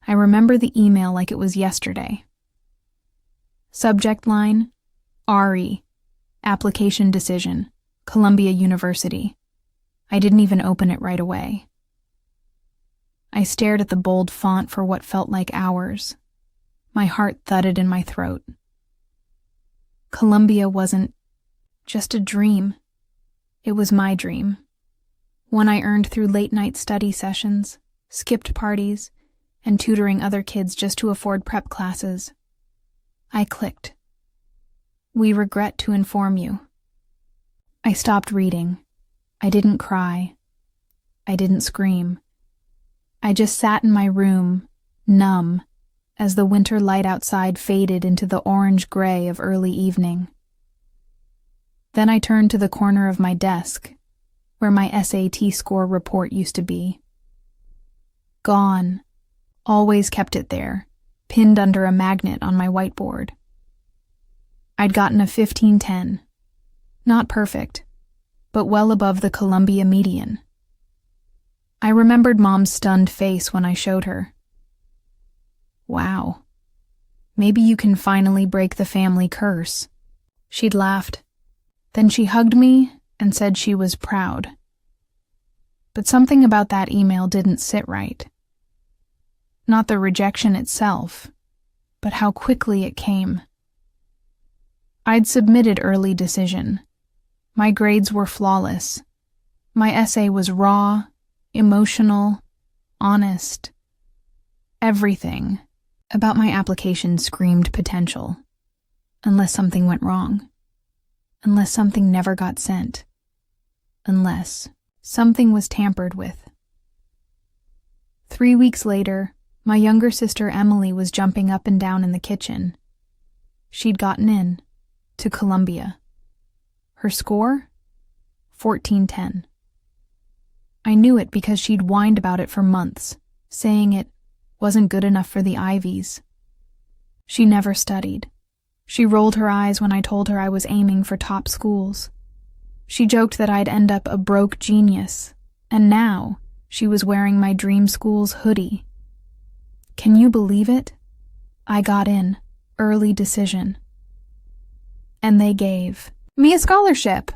I remember the email like it was yesterday. Subject line, RE, application decision, Columbia University. I didn't even open it right away. I stared at the bold font for what felt like hours. My heart thudded in my throat. Columbia wasn't just a dream. It was my dream. One I earned through late-night study sessions, skipped parties, and tutoring other kids just to afford prep classes. I clicked. We regret to inform you. I stopped reading. I didn't cry. I didn't scream. I just sat in my room, numb, as the winter light outside faded into the orange-gray of early evening. Then I turned to the corner of my desk, where my SAT score report used to be. Gone. Always kept it there, pinned under a magnet on my whiteboard. I'd gotten a 1510. Not perfect, but well above the Columbia median. I remembered Mom's stunned face when I showed her. Wow. Maybe you can finally break the family curse. She'd laughed. Then she hugged me and said she was proud. But something about that email didn't sit right. Not the rejection itself, but how quickly it came. I'd submitted early decision. My grades were flawless. My essay was raw, emotional, honest. Everything about my application screamed potential. Unless something went wrong. Unless something never got sent. Unless something was tampered with. 3 weeks later, my younger sister Emily was jumping up and down in the kitchen. She'd gotten in, to Columbia. Her score? 1410. I knew it because she'd whined about it for months, saying it wasn't good enough for the Ivies. She never studied. She rolled her eyes when I told her I was aiming for top schools. She joked that I'd end up a broke genius, and now she was wearing my dream school's hoodie. Can you believe it? I got in, early decision. And they gave me a scholarship.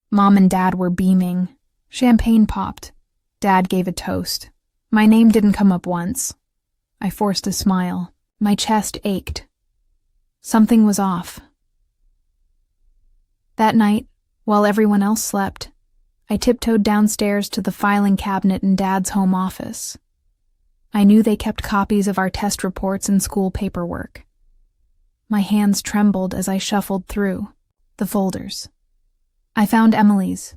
Mom and Dad were beaming. Champagne popped. Dad gave a toast. My name didn't come up once. I forced a smile. My chest ached. Something was off. That night, while everyone else slept, I tiptoed downstairs to the filing cabinet in Dad's home office. I knew they kept copies of our test reports and school paperwork. My hands trembled as I shuffled through the folders. I found Emily's,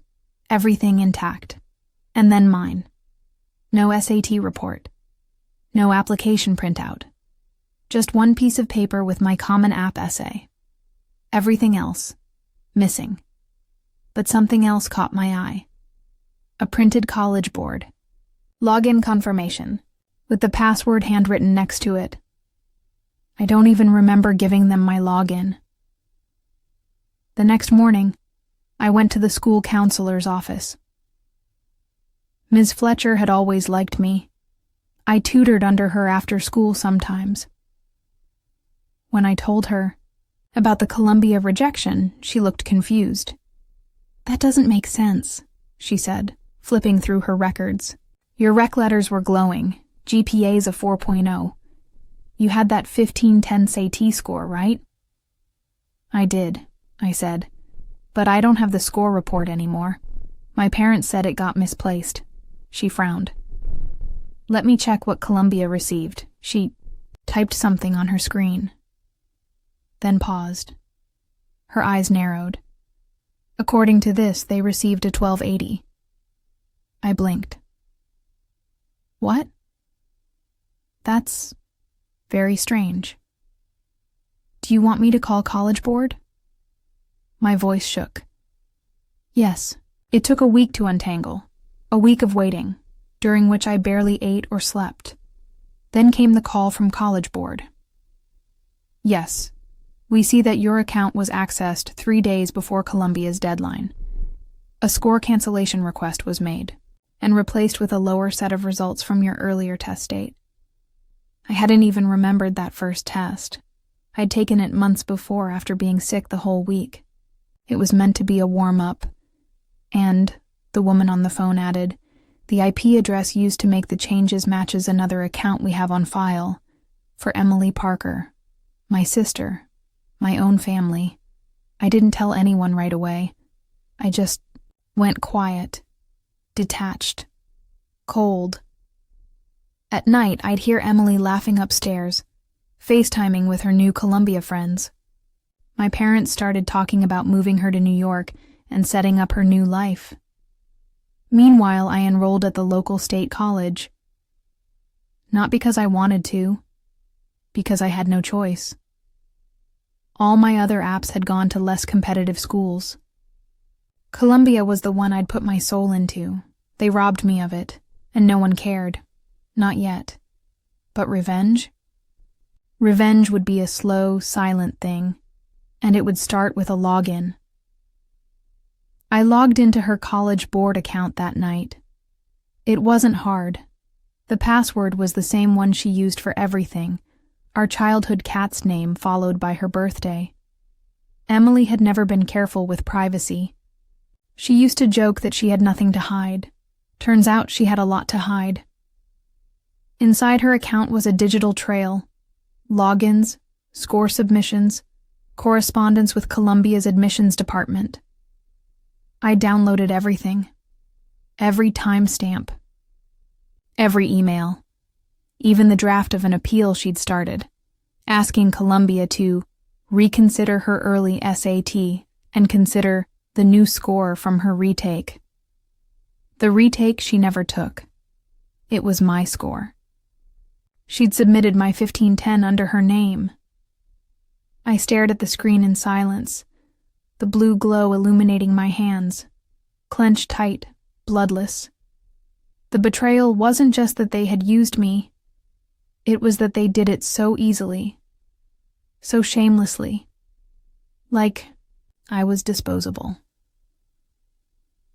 everything intact, and then mine. No SAT report. No application printout. Just one piece of paper with my Common App essay. Everything else, missing. But something else caught my eye. A printed college board. Login confirmation, with the password handwritten next to it. I don't even remember giving them my login. The next morning, I went to the school counselor's office. Ms. Fletcher had always liked me. I tutored under her after school sometimes. When I told her about the Columbia rejection, she looked confused. That doesn't make sense, she said, flipping through her records. Your rec letters were glowing. GPA's a 4.0. You had that 1510 SAT score, right? I did, I said, but I don't have the score report anymore. My parents said it got misplaced. She frowned. Let me check what Columbia received. She typed something on her screen. Then paused. Her eyes narrowed. According to this, they received a 1280. I blinked. What? That's very strange. Do you want me to call College Board? My voice shook. Yes, it took a week to untangle. A week of waiting, during which I barely ate or slept. Then came the call from College Board. Yes, we see that your account was accessed 3 days before Columbia's deadline. A score cancellation request was made, and replaced with a lower set of results from your earlier test date. I hadn't even remembered that first test. I'd taken it months before after being sick the whole week. It was meant to be a warm-up. And, the woman on the phone added, the IP address used to make the changes matches another account we have on file. For Emily Parker. My sister. My own family. I didn't tell anyone right away. I just went quiet. Detached. Cold. At night, I'd hear Emily laughing upstairs, FaceTiming with her new Columbia friends. My parents started talking about moving her to New York and setting up her new life. Meanwhile, I enrolled at the local state college. Not because I wanted to, because I had no choice. All my other apps had gone to less competitive schools. Columbia was the one I'd put my soul into. They robbed me of it, and no one cared. Not yet. But revenge? Revenge would be a slow, silent thing, and it would start with a login. I logged into her college board account that night. It wasn't hard. The password was the same one she used for everything, our childhood cat's name followed by her birthday. Emily had never been careful with privacy. She used to joke that she had nothing to hide. Turns out she had a lot to hide. Inside her account was a digital trail, logins, score submissions, correspondence with Columbia's admissions department. I downloaded everything. Every timestamp. Every email. Even the draft of an appeal she'd started, asking Columbia to reconsider her early SAT and consider the new score from her retake. The retake she never took. It was my score. She'd submitted my 1510 under her name. I stared at the screen in silence, the blue glow illuminating my hands, clenched tight, bloodless. The betrayal wasn't just that they had used me. It was that they did it so easily, so shamelessly, like I was disposable.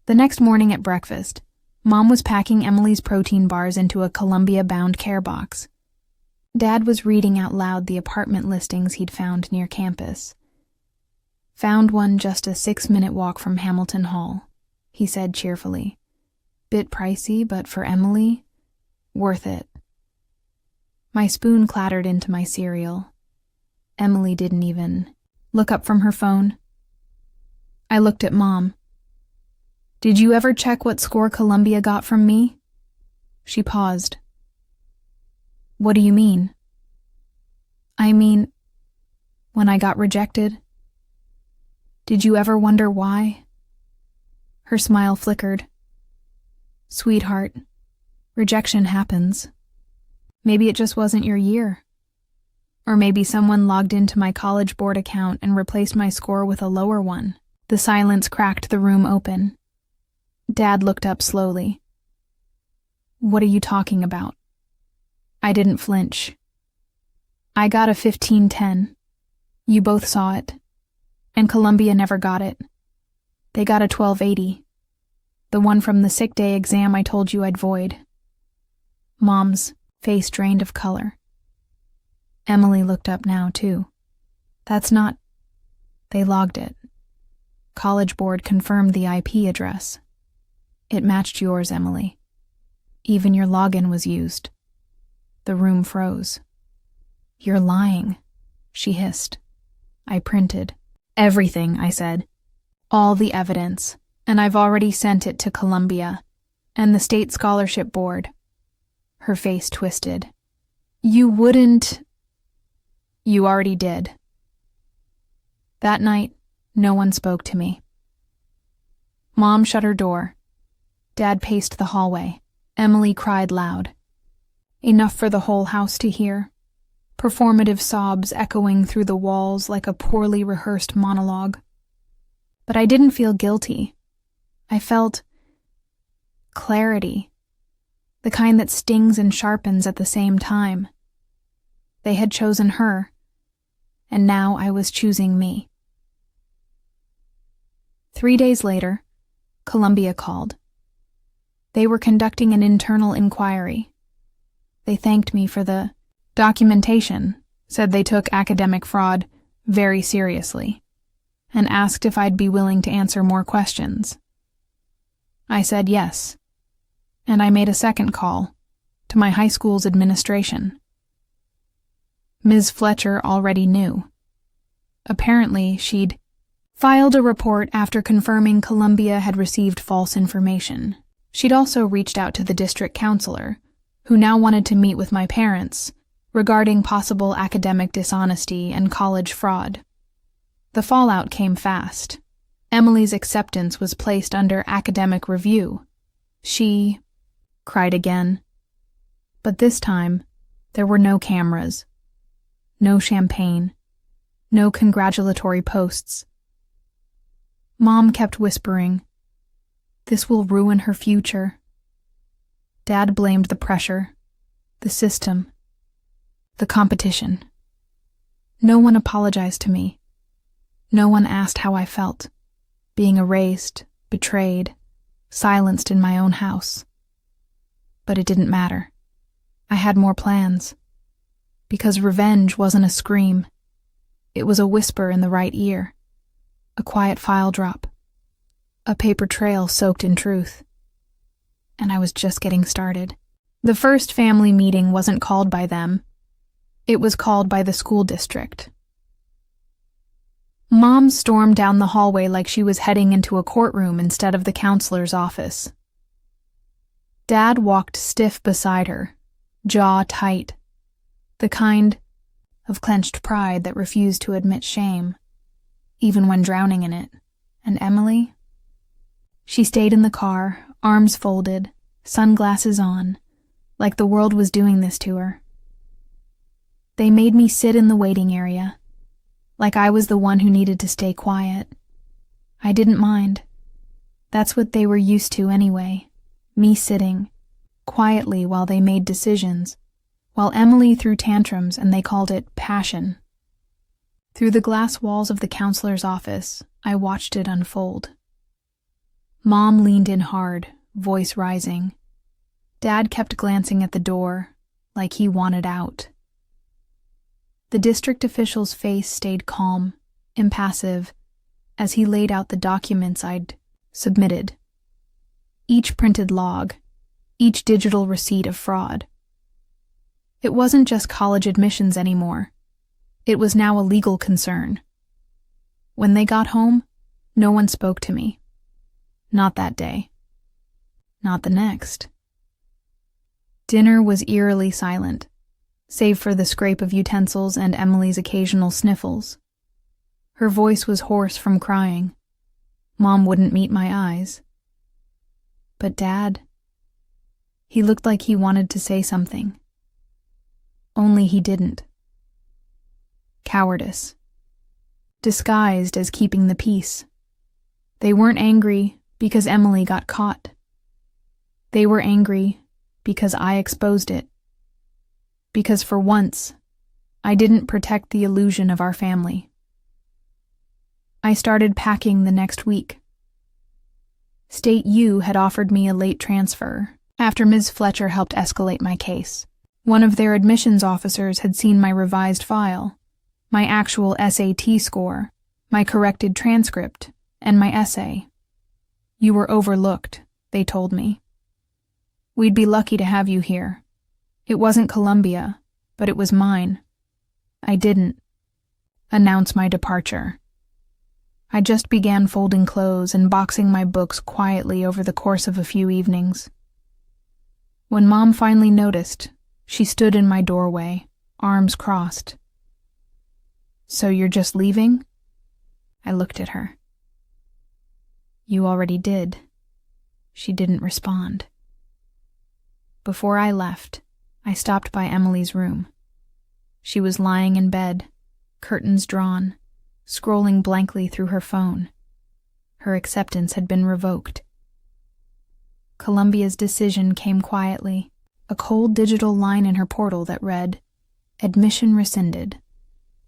The next morning at breakfast, Mom was packing Emily's protein bars into a Columbia-bound care box. Dad was reading out loud the apartment listings he'd found near campus. Found one just a 6-minute walk from Hamilton Hall, he said cheerfully. Bit pricey, but for Emily, worth it. My spoon clattered into my cereal. Emily didn't even look up from her phone. I looked at Mom. Did you ever check what score Columbia got from me? She paused. What do you mean? I mean, when I got rejected. Did you ever wonder why? Her smile flickered. Sweetheart, rejection happens. Maybe it just wasn't your year. Or maybe someone logged into my college board account and replaced my score with a lower one. The silence cracked the room open. Dad looked up slowly. What are you talking about? I didn't flinch. I got a 1510. You both saw it. And Columbia never got it. They got a 1280. The one from the sick day exam I told you I'd void. Mom's face drained of color. Emily looked up now, too. That's not... They logged it. College board confirmed the IP address. It matched yours, Emily. Even your login was used. The room froze. You're lying, she hissed. I printed. Everything, I said. All the evidence, and I've already sent it to Columbia and the State Scholarship Board. Her face twisted. You wouldn't... You already did. That night, no one spoke to me. Mom shut her door. Dad paced the hallway. Emily cried loud. Enough for the whole house to hear. Performative sobs echoing through the walls like a poorly rehearsed monologue. But I didn't feel guilty. I felt clarity, the kind that stings and sharpens at the same time. They had chosen her, and now I was choosing me. 3 days later, Columbia called. They were conducting an internal inquiry. They thanked me for the Documentation said they took academic fraud very seriously and asked if I'd be willing to answer more questions. I said yes, and I made a second call to my high school's administration. Ms. Fletcher already knew. Apparently, she'd filed a report after confirming Columbia had received false information. She'd also reached out to the district counselor, who now wanted to meet with my parents regarding possible academic dishonesty and college fraud. The fallout came fast. Emily's acceptance was placed under academic review. She cried again. But this time, there were no cameras, no champagne, no congratulatory posts. Mom kept whispering, "This will ruin her future." Dad blamed the pressure, the system, the competition. No one apologized to me. No one asked how I felt, being erased, betrayed, silenced in my own house. But it didn't matter. I had more plans. Because revenge wasn't a scream. It was a whisper in the right ear. A quiet file drop. A paper trail soaked in truth. And I was just getting started. The first family meeting wasn't called by them. It was called by the school district. Mom stormed down the hallway like she was heading into a courtroom instead of the counselor's office. Dad walked stiff beside her, jaw tight, the kind of clenched pride that refused to admit shame, even when drowning in it. And Emily? She stayed in the car, arms folded, sunglasses on, like the world was doing this to her. They made me sit in the waiting area, like I was the one who needed to stay quiet. I didn't mind. That's what they were used to anyway, me sitting quietly while they made decisions, while Emily threw tantrums and they called it passion. Through the glass walls of the counselor's office, I watched it unfold. Mom leaned in hard, voice rising. Dad kept glancing at the door, like he wanted out. The district official's face stayed calm, impassive, as he laid out the documents I'd submitted. Each printed log, each digital receipt of fraud. It wasn't just college admissions anymore. It was now a legal concern. When they got home, no one spoke to me. Not that day. Not the next. Dinner was eerily silent, save for the scrape of utensils and Emily's occasional sniffles. Her voice was hoarse from crying. Mom wouldn't meet my eyes. But Dad, he looked like he wanted to say something. Only he didn't. Cowardice. Disguised as keeping the peace. They weren't angry because Emily got caught. They were angry because I exposed it. Because for once, I didn't protect the illusion of our family. I started packing the next week. State U had offered me a late transfer after Ms. Fletcher helped escalate my case. One of their admissions officers had seen my revised file, my actual SAT score, my corrected transcript, and my essay. "You were overlooked," they told me. "We'd be lucky to have you here. It wasn't Columbia, but it was mine. I didn't announce my departure. I just began folding clothes and boxing my books quietly over the course of a few evenings. When Mom finally noticed, she stood in my doorway, arms crossed. "So you're just leaving?" I looked at her. "You already did." She didn't respond. Before I left, I stopped by Emily's room. She was lying in bed, curtains drawn, scrolling blankly through her phone. Her acceptance had been revoked. Columbia's decision came quietly, a cold digital line in her portal that read, "Admission rescinded.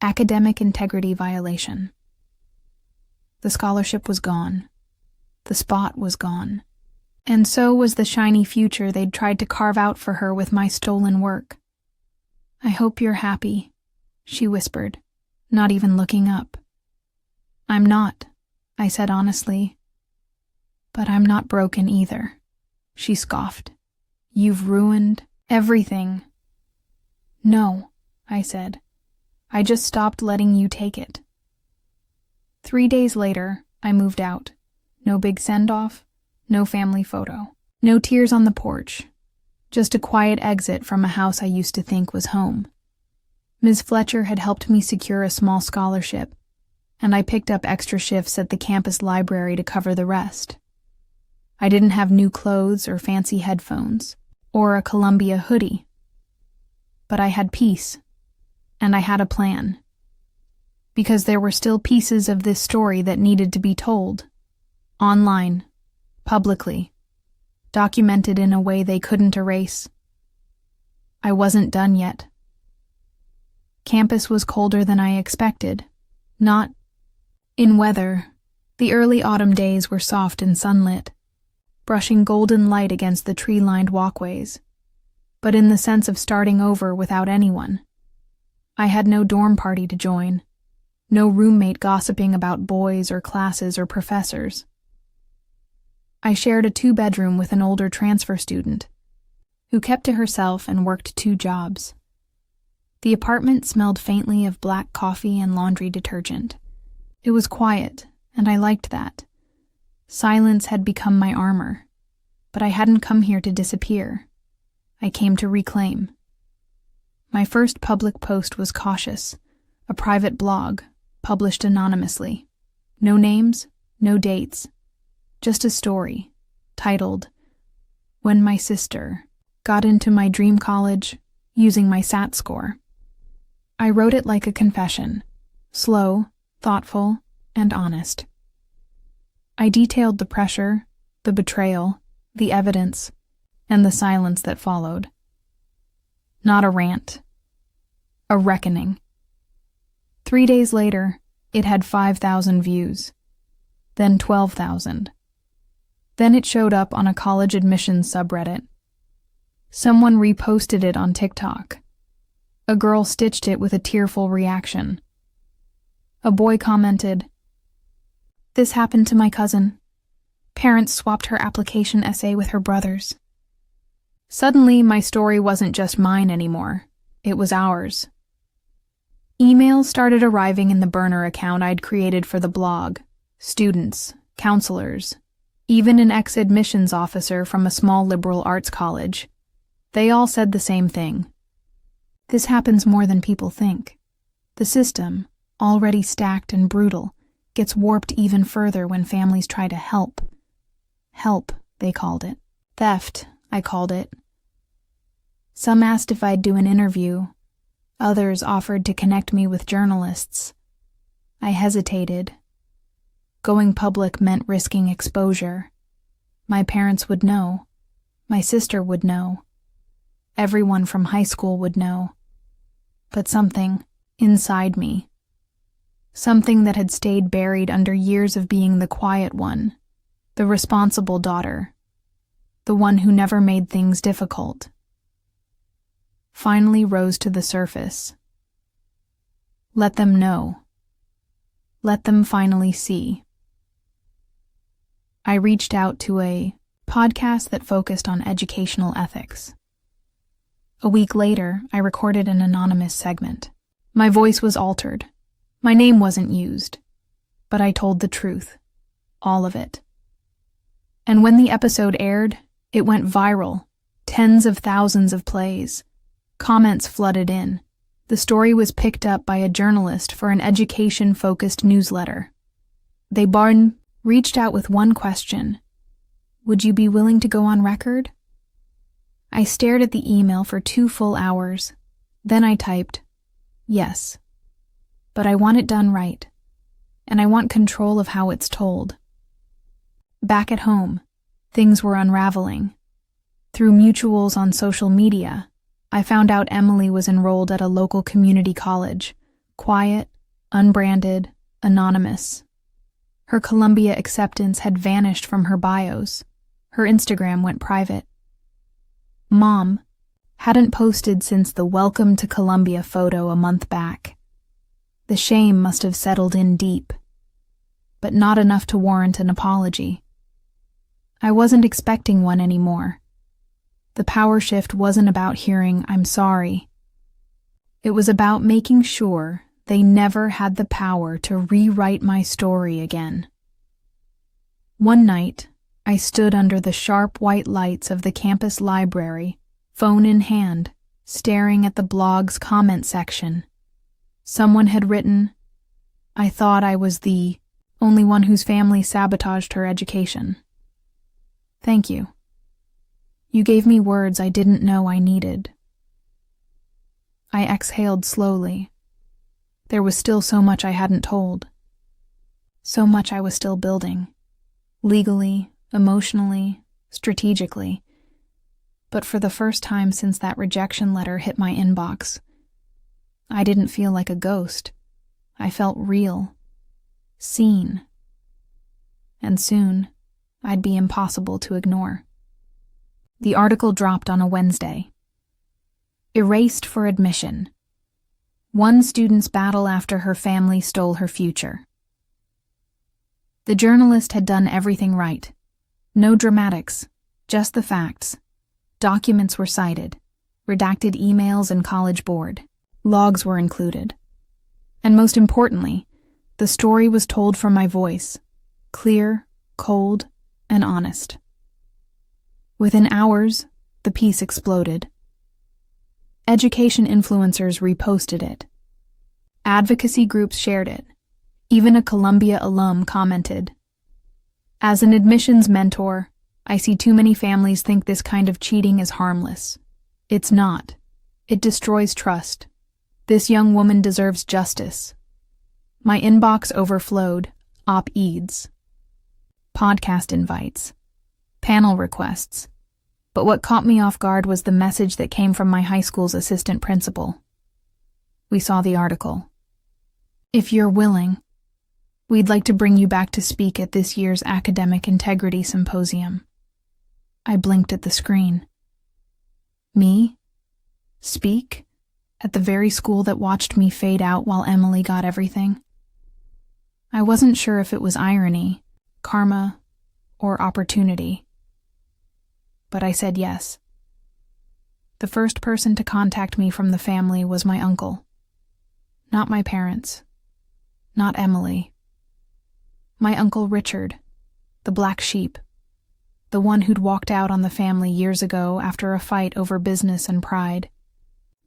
Academic integrity violation." The scholarship was gone. The spot was gone. And so was the shiny future they'd tried to carve out for her with my stolen work. "I hope you're happy," she whispered, not even looking up. "I'm not," I said honestly. "But I'm not broken either," she scoffed. "You've ruined everything." "No," I said. "I just stopped letting you take it." 3 days later, I moved out. No big send-off, no family photo, no tears on the porch, just a quiet exit from a house I used to think was home. Ms. Fletcher had helped me secure a small scholarship, and I picked up extra shifts at the campus library to cover the rest. I didn't have new clothes or fancy headphones, or a Columbia hoodie. But I had peace, and I had a plan. Because there were still pieces of this story that needed to be told. Online, publicly, documented in a way they couldn't erase. I wasn't done yet. Campus was colder than I expected. Not in weather. The early autumn days were soft and sunlit, brushing golden light against the tree-lined walkways, but in the sense of starting over without anyone. I had no dorm party to join, no roommate gossiping about boys or classes or professors. I shared a 2-bedroom with an older transfer student, who kept to herself and worked 2 jobs. The apartment smelled faintly of black coffee and laundry detergent. It was quiet, and I liked that. Silence had become my armor, but I hadn't come here to disappear. I came to reclaim. My first public post was cautious, a private blog, published anonymously. No names, no dates, just a story, titled, "When My Sister Got Into My Dream College Using My SAT Score." I wrote it like a confession, slow, thoughtful, and honest. I detailed the pressure, the betrayal, the evidence, and the silence that followed. Not a rant. A reckoning. 3 days later, it had 5,000 views. Then 12,000. Then it showed up on a college admissions subreddit. Someone reposted it on TikTok. A girl stitched it with a tearful reaction. A boy commented, "This happened to my cousin. Parents swapped her application essay with her brother's." Suddenly, my story wasn't just mine anymore. It was ours. Emails started arriving in the burner account I'd created for the blog. Students, counselors, even an ex-admissions officer from a small liberal arts college. They all said the same thing. This happens more than people think. The system, already stacked and brutal, gets warped even further when families try to help. Help, they called it. Theft, I called it. Some asked if I'd do an interview. Others offered to connect me with journalists. I hesitated. Going public meant risking exposure. My parents would know. My sister would know. Everyone from high school would know. But something inside me, something that had stayed buried under years of being the quiet one, the responsible daughter, the one who never made things difficult, finally rose to the surface. Let them know. Let them finally see. I reached out to a podcast that focused on educational ethics. A week later, I recorded an anonymous segment. My voice was altered. My name wasn't used. But I told the truth. All of it. And when the episode aired, it went viral. Tens of thousands of plays. Comments flooded in. The story was picked up by a journalist for an education-focused newsletter. They reached out with one question. Would you be willing to go on record? I stared at the email for 2 full hours. Then I typed, yes. But I want it done right. And I want control of how it's told. Back at home, things were unraveling. Through mutuals on social media, I found out Emily was enrolled at a local community college. Quiet, unbranded, anonymous. Her Columbia acceptance had vanished from her bios. Her Instagram went private. Mom Hadn't posted since the Welcome to Columbia photo a month back. The shame must have settled in deep, but not enough to warrant an apology. I wasn't expecting one anymore. The power shift wasn't about hearing "I'm sorry." It was about making sure they never had the power to rewrite my story again. One night, I stood under the sharp white lights of the campus library, phone in hand, staring at the blog's comment section. Someone had written, "I thought I was the only one whose family sabotaged her education. Thank you. You gave me words I didn't know I needed." I exhaled slowly. There was still so much I hadn't told. So much I was still building. Legally, emotionally, strategically. But for the first time since that rejection letter hit my inbox, I didn't feel like a ghost. I felt real. Seen. And soon, I'd be impossible to ignore. The article dropped on a Wednesday. Erased for admission. One student's battle after her family stole her future. The journalist had done everything right. No dramatics, just the facts. Documents were cited, redacted emails and College Board. Logs were included. And most importantly, the story was told from my voice, clear, cold, and honest. Within hours, the piece exploded. Education influencers reposted it. Advocacy groups shared it. Even a Columbia alum commented, "As an admissions mentor, I see too many families think this kind of cheating is harmless. It's not. It destroys trust. This young woman deserves justice." My inbox overflowed, op-eds, podcast invites, panel requests. But what caught me off guard was the message that came from my high school's assistant principal. We saw the article. "If you're willing, we'd like to bring you back to speak at this year's Academic Integrity Symposium." I blinked at the screen. Me? Speak? At the very school that watched me fade out while Emily got everything? I wasn't sure if it was irony, karma, or opportunity. But I said yes. The first person to contact me from the family was my uncle. Not my parents. Not Emily. My Uncle Richard, the black sheep. The one who'd walked out on the family years ago after a fight over business and pride.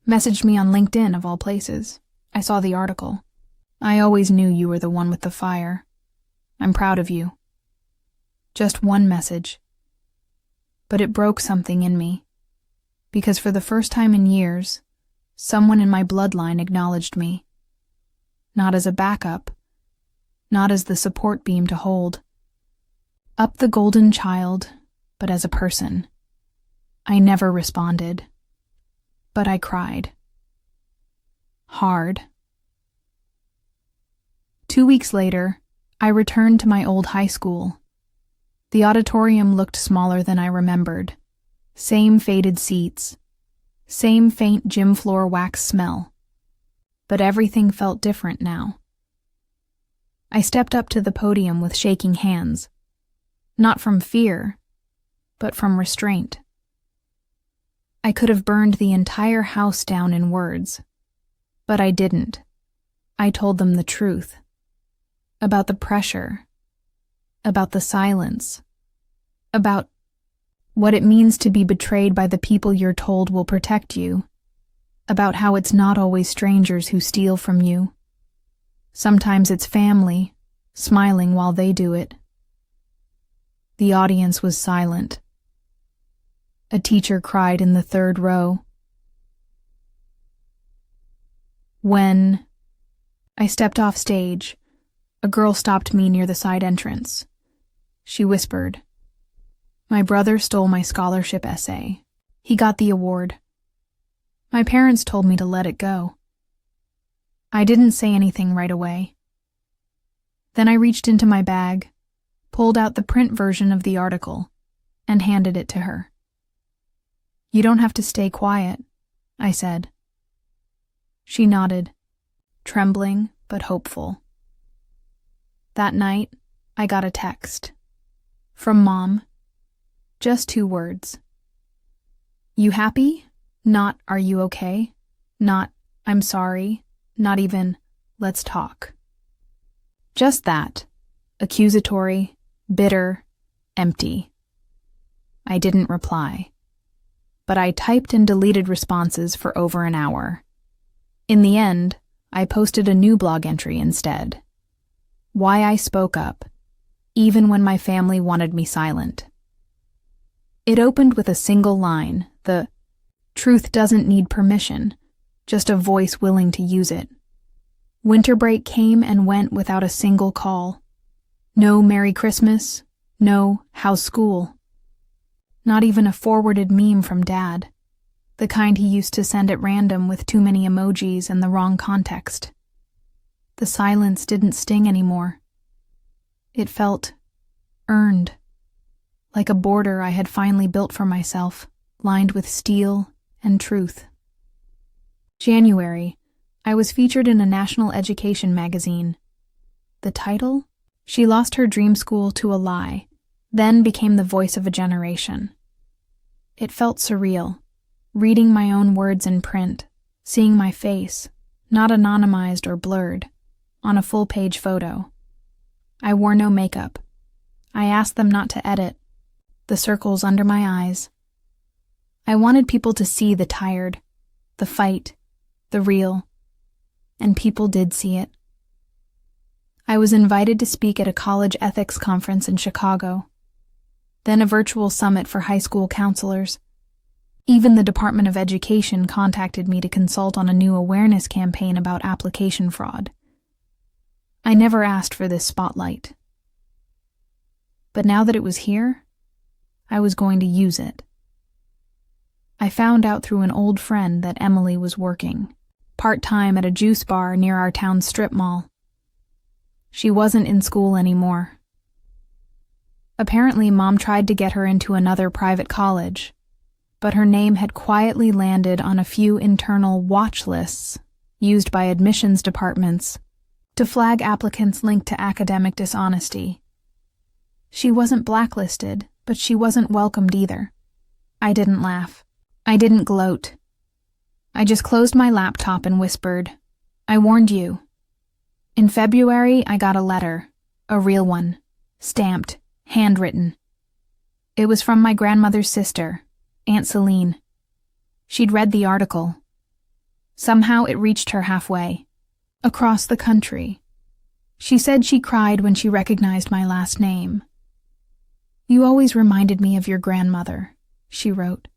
Messaged me on LinkedIn, of all places. I saw the article. "I always knew you were the one with the fire. I'm proud of you." Just one message. But it broke something in me. Because for the first time in years, someone in my bloodline acknowledged me. Not as a backup. Not as the support beam to hold. Up the golden child, but as a person. I never responded. But I cried. Hard. 2 weeks later, I returned to my old high school. The auditorium looked smaller than I remembered. Same faded seats. Same faint gym floor wax smell. But everything felt different now. I stepped up to the podium with shaking hands. Not from fear, but from restraint. I could have burned the entire house down in words. But I didn't. I told them the truth. About the pressure. About the silence. About what it means to be betrayed by the people you're told will protect you. About how it's not always strangers who steal from you. Sometimes it's family, smiling while they do it. The audience was silent. A teacher cried in the third row. When I stepped off stage, a girl stopped me near the side entrance. She whispered, "My brother stole my scholarship essay. He got the award. My parents told me to let it go." I didn't say anything right away. Then I reached into my bag, pulled out the print version of the article, and handed it to her. You don't have to stay quiet, I said. She nodded, trembling but hopeful. That night, I got a text. From Mom. Just 2 words. You happy? Not, are you okay? Not, I'm sorry. Not even, let's talk. Just that. Accusatory, bitter, empty. I didn't reply. But I typed and deleted responses for over an hour. In the end, I posted a new blog entry instead. Why I spoke up, even when my family wanted me silent. It opened with a single line, the truth doesn't need permission, just a voice willing to use it. Winter break came and went without a single call. No Merry Christmas, no how's school. Not even a forwarded meme from Dad, the kind he used to send at random with too many emojis and the wrong context. The silence didn't sting anymore. It felt earned, like a border I had finally built for myself, lined with steel and truth. January, I was featured in a national education magazine. The title? She lost her dream school to a lie, then became the voice of a generation. It felt surreal, reading my own words in print, seeing my face, not anonymized or blurred, on a full-page photo. I wore no makeup. I asked them not to edit, the circles under my eyes. I wanted people to see the tired, the fight, the real, and people did see it. I was invited to speak at a college ethics conference in Chicago, then a virtual summit for high school counselors. Even the Department of Education contacted me to consult on a new awareness campaign about application fraud. I never asked for this spotlight. But now that it was here, I was going to use it. I found out through an old friend that Emily was working part-time at a juice bar near our town's strip mall. She wasn't in school anymore. Apparently, Mom tried to get her into another private college, but her name had quietly landed on a few internal watch lists used by admissions departments to flag applicants linked to academic dishonesty. She wasn't blacklisted, but she wasn't welcomed either. I didn't laugh. I didn't gloat. I just closed my laptop and whispered, I warned you. In February, I got a letter, a real one, stamped, handwritten. It was from my grandmother's sister, Aunt Celine. She'd read the article. Somehow it reached her halfway, across the country. She said she cried when she recognized my last name. You always reminded me of your grandmother, she wrote.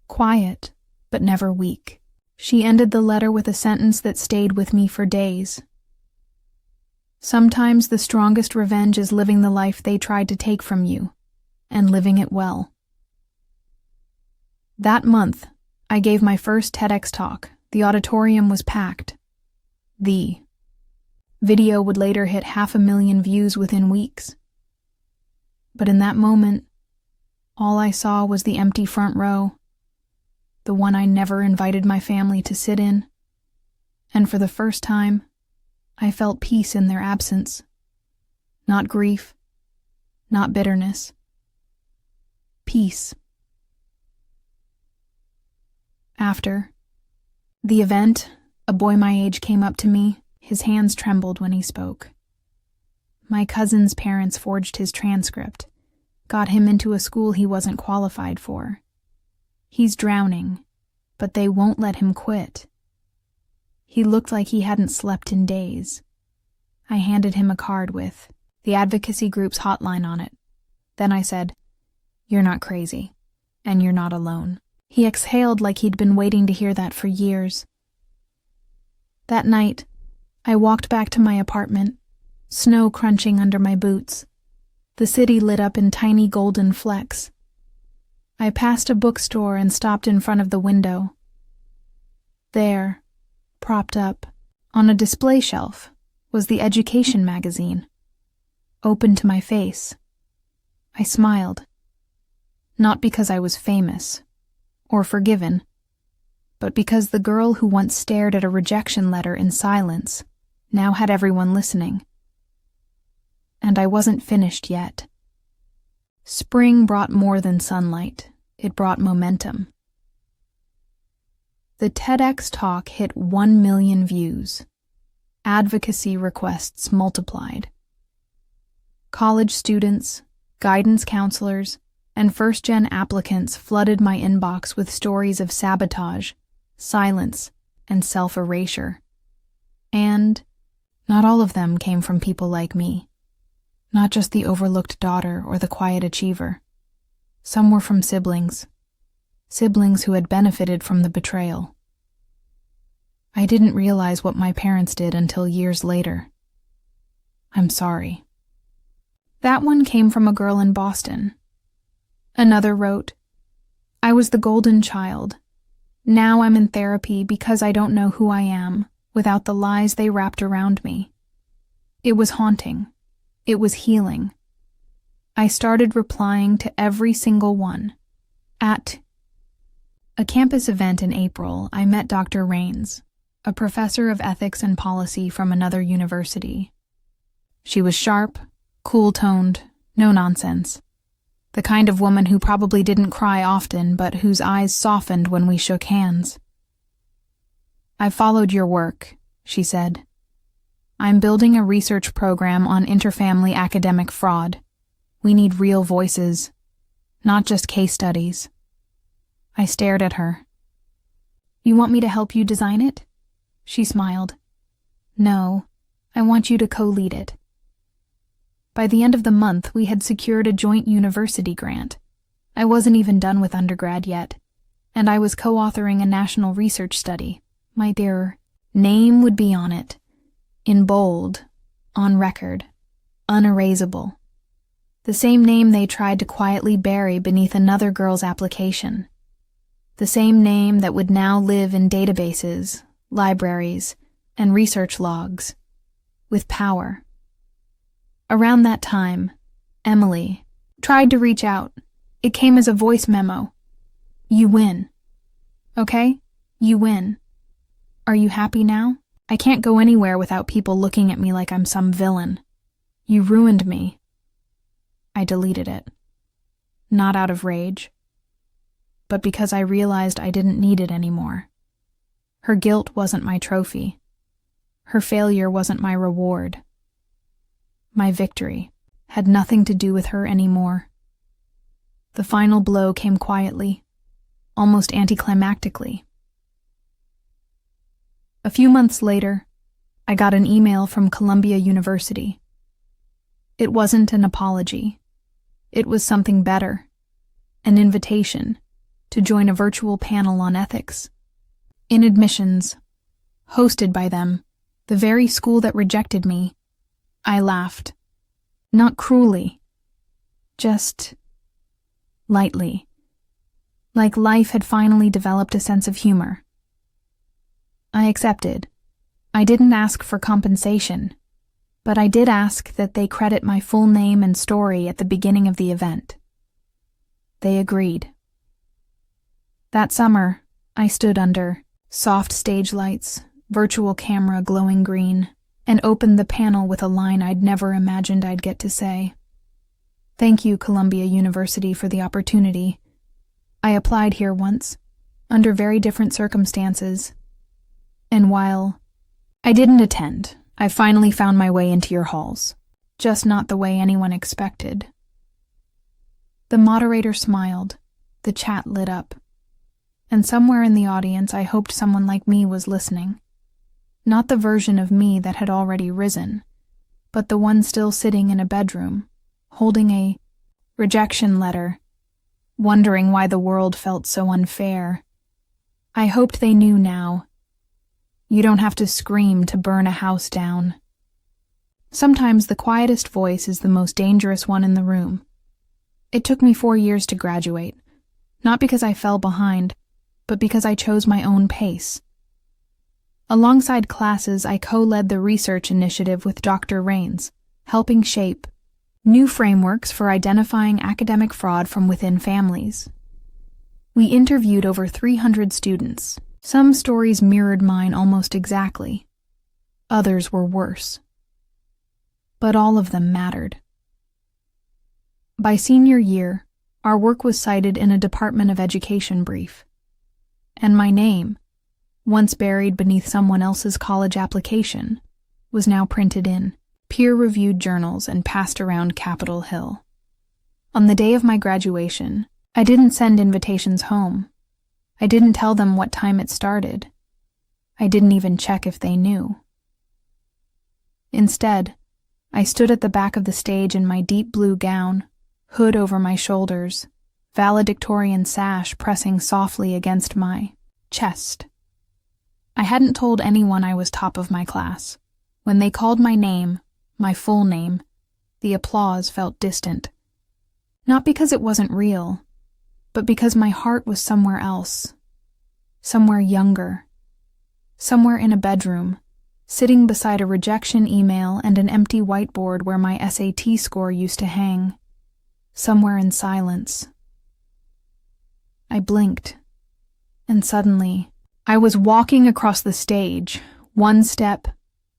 Quiet, but never weak. She ended the letter with a sentence that stayed with me for days. Sometimes the strongest revenge is living the life they tried to take from you, and living it well. That month, I gave my first TEDx talk. The auditorium was packed. The video would later hit 500,000 views within weeks. But in that moment, all I saw was the empty front row, the one I never invited my family to sit in, and for the first time, I felt peace in their absence. Not grief, not bitterness. Peace. After the event, a boy my age came up to me. His hands trembled when he spoke. My cousin's parents forged his transcript, got him into a school he wasn't qualified for. He's drowning, but they won't let him quit. He looked like he hadn't slept in days. I handed him a card with the advocacy group's hotline on it. Then I said, You're not crazy, and you're not alone. He exhaled like he'd been waiting to hear that for years. That night, I walked back to my apartment, snow crunching under my boots, the city lit up in tiny golden flecks. I passed a bookstore and stopped in front of the window. There, propped up, on a display shelf, was the education magazine, open to my face. I smiled. Not because I was famous, or forgiven, but because the girl who once stared at a rejection letter in silence now had everyone listening. And I wasn't finished yet. Spring brought more than sunlight. It brought momentum. The TEDx talk hit 1 million views. Advocacy requests multiplied. College students, guidance counselors, and first-gen applicants flooded my inbox with stories of sabotage, silence, and self-erasure. And not all of them came from people like me. Not just the overlooked daughter or the quiet achiever. Some were from siblings who had benefited from the betrayal. I didn't realize what my parents did until years later. I'm sorry. That one came from a girl in Boston. Another wrote, I was the golden child. Now I'm in therapy because I don't know who I am without the lies they wrapped around me. It was haunting. It was healing. I started replying to every single one. At a campus event in April, I met Dr. Rains, a professor of ethics and policy from another university. She was sharp, cool-toned, no nonsense. The kind of woman who probably didn't cry often, but whose eyes softened when we shook hands. "I've followed your work," she said. "I'm building a research program on interfamily academic fraud. We need real voices, not just case studies." I stared at her. "You want me to help you design it?" She smiled. "No, I want you to co-lead it." By the end of the month, we had secured a joint university grant. I wasn't even done with undergrad yet, and I was co-authoring a national research study. My dear name would be on it, in bold, on record, unerasable. The same name they tried to quietly bury beneath another girl's application. The same name that would now live in databases, libraries, and research logs, with power. Around that time, Emily tried to reach out. It came as a voice memo. "You win. Okay? You win. Are you happy now? I can't go anywhere without people looking at me like I'm some villain. You ruined me." I deleted it. Not out of rage, but because I realized I didn't need it anymore. Her guilt wasn't my trophy. Her failure wasn't my reward. My victory had nothing to do with her anymore. The final blow came quietly, almost anticlimactically. A few months later, I got an email from Columbia University. It wasn't an apology. It was something better, an invitation to join a virtual panel on ethics. In admissions, hosted by them, the very school that rejected me. I laughed. Not cruelly, just lightly, like life had finally developed a sense of humor. I accepted. I didn't ask for compensation, but I did ask that they credit my full name and story at the beginning of the event. They agreed. That summer, I stood under soft stage lights, virtual camera glowing green, and opened the panel with a line I'd never imagined I'd get to say. "Thank you, Columbia University, for the opportunity. I applied here once, under very different circumstances. And while I didn't attend, I finally found my way into your halls, just not the way anyone expected." The moderator smiled. The chat lit up. And somewhere in the audience, I hoped someone like me was listening. Not the version of me that had already risen, but the one still sitting in a bedroom, holding a rejection letter, wondering why the world felt so unfair. I hoped they knew now. You don't have to scream to burn a house down. Sometimes the quietest voice is the most dangerous one in the room. It took me 4 years to graduate, not because I fell behind, but because I chose my own pace. Alongside classes, I co-led the research initiative with Dr. Rains, helping shape new frameworks for identifying academic fraud from within families. We interviewed over 300 students. Some stories mirrored mine almost exactly. Others were worse. But all of them mattered. By senior year, our work was cited in a Department of Education brief. And my name, once buried beneath someone else's college application, was now printed in peer-reviewed journals and passed around Capitol Hill. On the day of my graduation, I didn't send invitations home. I didn't tell them what time it started. I didn't even check if they knew. Instead, I stood at the back of the stage in my deep blue gown, hood over my shoulders, valedictorian sash pressing softly against my chest. I hadn't told anyone I was top of my class. When they called my name, my full name, the applause felt distant. Not because it wasn't real, but because my heart was somewhere else, somewhere younger, somewhere in a bedroom, sitting beside a rejection email and an empty whiteboard where my SAT score used to hang, somewhere in silence. I blinked, and suddenly, I was walking across the stage, one step,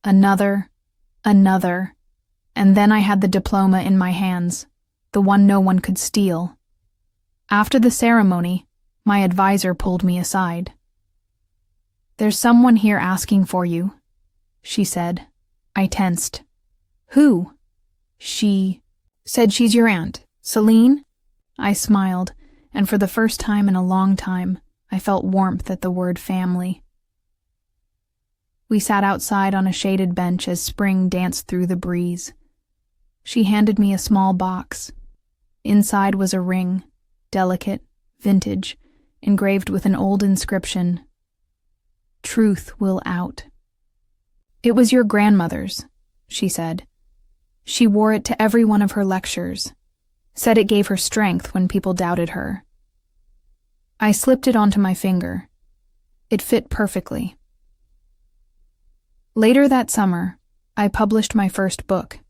another, and then I had the diploma in my hands, the one no one could steal. After the ceremony, my advisor pulled me aside. "There's someone here asking for you," she said. I tensed. "Who?" "She said she's your aunt, Celine?" I smiled, and for the first time in a long time, I felt warmth at the word family. We sat outside on a shaded bench as spring danced through the breeze. She handed me a small box. Inside was a ring, delicate, vintage, engraved with an old inscription, "Truth will out." "It was your grandmother's," she said. "She wore it to every one of her lectures, said it gave her strength when people doubted her." I slipped it onto my finger. It fit perfectly. Later that summer, I published my first book.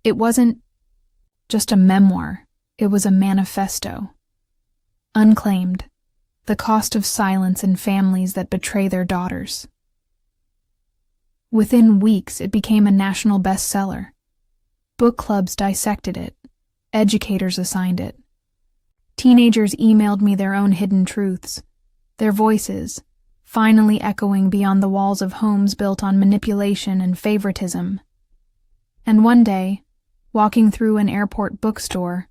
It wasn't just a memoir, it was a manifesto. Unclaimed, the cost of silence in families that betray their daughters. Within weeks, it became a national bestseller. Book clubs dissected it. Educators assigned it. Teenagers emailed me their own hidden truths, their voices, finally echoing beyond the walls of homes built on manipulation and favoritism. And one day, walking through an airport bookstore,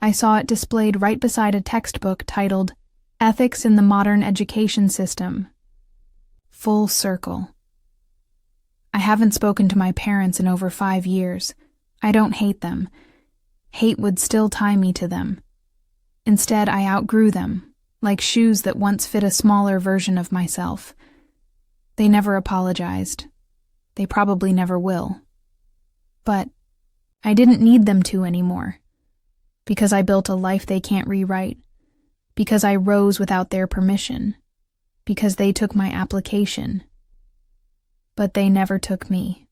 I saw it displayed right beside a textbook titled Ethics in the Modern Education System. Full circle. I haven't spoken to my parents in over 5 years. I don't hate them. Hate would still tie me to them. Instead, I outgrew them, like shoes that once fit a smaller version of myself. They never apologized. They probably never will. But I didn't need them to anymore. Because I built a life they can't rewrite. Because I rose without their permission. Because they took my application. But they never took me.